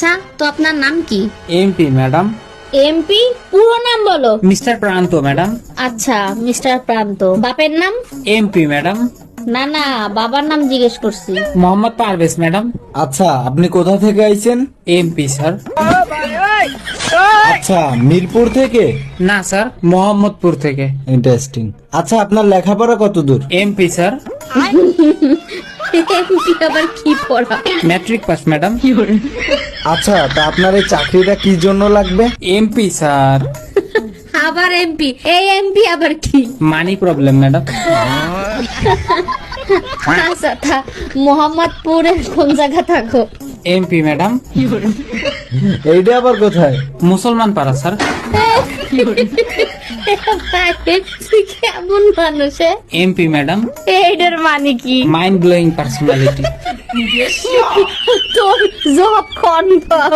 আচ্ছা, তো আপনার নাম কি? MP madam. এমপি? পুরো নাম বলো। মিস্টার প্রান্ত ম্যাডাম। আচ্ছা, মিস্টার প্রান্ত। বাপের নাম? MP madam. না না, বাবার নাম জিজ্ঞেস করছি। মোহাম্মদ পারভেজ ম্যাডাম। আচ্ছা, আপনি কোথা থেকে আইছেন? MP sir. আচ্ছা, মিরপুর থেকে? না স্যার, মোহাম্মদপুর থেকে। ইন্টারেস্টিং। আচ্ছা, আপনার লেখাপড়া কত দূর? MP sir. এমপি আবার কি পড়া? Matric pass madam. আচ্ছা, তা আপনার এই চাকরিটা কি জন্য লাগবে? MP sir. আবার এমপি? এই এমপি আবার কি? Money problem madam. আচ্ছা, মোহাম্মদপুরের কোন জায়গা থাকো? MP madam. এইটা আবার কোথায়? মুসলমান পাড়া স্যার। তুই কেমন মানুষ? MP madam. এইটার মানে কি? Mind blowing personality. তোর জব কনফার্ম।